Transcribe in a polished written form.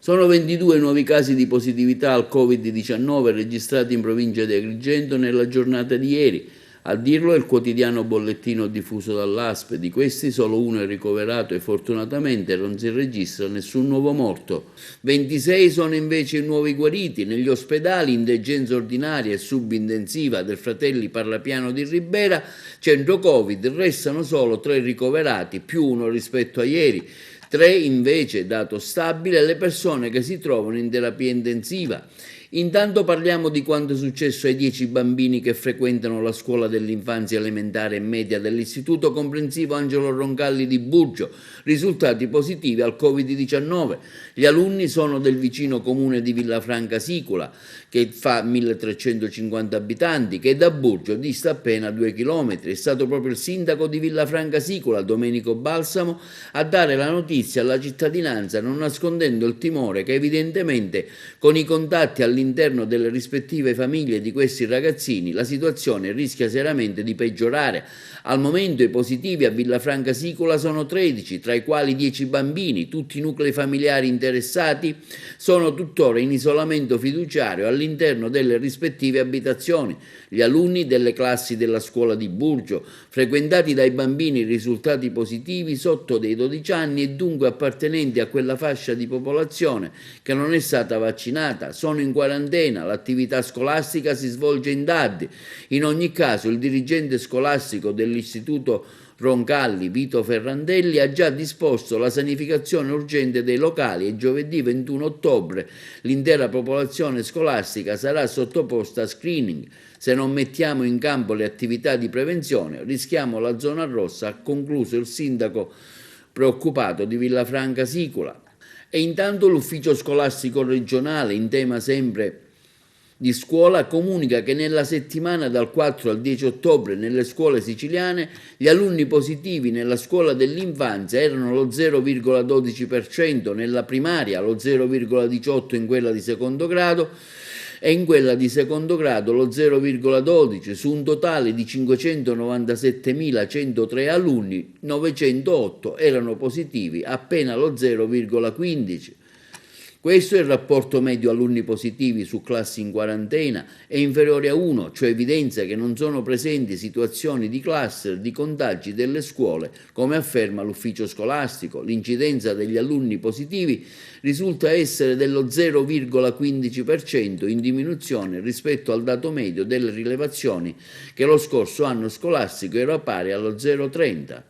Sono 22 nuovi casi di positività al Covid-19 registrati in provincia di Agrigento nella giornata di ieri. A dirlo è il quotidiano bollettino diffuso dall'ASP. Di questi solo uno è ricoverato e fortunatamente non si registra nessun nuovo morto. 26 sono invece i nuovi guariti. Negli ospedali in degenza ordinaria e subintensiva del Fratelli Parlapiano di Ribera, centro Covid, restano solo 3 ricoverati, più uno rispetto a ieri. 3 invece, dato stabile, le persone che si trovano in terapia intensiva. Intanto parliamo di quanto è successo ai 10 bambini che frequentano la scuola dell'infanzia elementare e media dell'Istituto Comprensivo Angelo Roncalli di Burgio, risultati positivi al Covid-19. Gli alunni sono del vicino comune di Villafranca Sicula, che fa 1350 abitanti, che da Burgio dista appena 2 chilometri. È stato proprio il sindaco di Villafranca Sicula, Domenico Balsamo, a dare la notizia alla cittadinanza, non nascondendo il timore che evidentemente con i contatti all'interno delle rispettive famiglie di questi ragazzini la situazione rischia seriamente di peggiorare. Al momento i positivi a Villafranca Sicula sono 13, tra i quali 10 bambini. Tutti i nuclei familiari interessati sono tuttora in isolamento fiduciario all'interno delle rispettive abitazioni. Gli alunni delle classi della scuola di Burgio, frequentati dai bambini risultati positivi sotto dei 12 anni e dunque appartenenti a quella fascia di popolazione che non è stata vaccinata, sono in quarantena. L'attività scolastica si svolge in DAD. In ogni caso il dirigente scolastico dell'Istituto Roncalli, Vito Ferrandelli, ha già disposto la sanificazione urgente dei locali e giovedì 21 ottobre l'intera popolazione scolastica sarà sottoposta a screening. Se non mettiamo in campo le attività di prevenzione rischiamo la zona rossa, ha concluso il sindaco preoccupato di Villafranca Sicula. E intanto l'ufficio scolastico regionale, in tema sempre di scuola, comunica che nella settimana dal 4 al 10 ottobre nelle scuole siciliane gli alunni positivi nella scuola dell'infanzia erano lo 0,12%, nella primaria lo 0,18% in quella di secondo grado e in quella di secondo grado lo 0,12%, su un totale di 597.103 alunni, 908 erano positivi, appena lo 0,15%. Questo è il rapporto medio alunni positivi su classi in quarantena, è inferiore a 1, cioè evidenzia che non sono presenti situazioni di cluster di contagi delle scuole, come afferma l'ufficio scolastico. L'incidenza degli alunni positivi risulta essere dello 0,15%, in diminuzione rispetto al dato medio delle rilevazioni che lo scorso anno scolastico era pari allo 0,30%.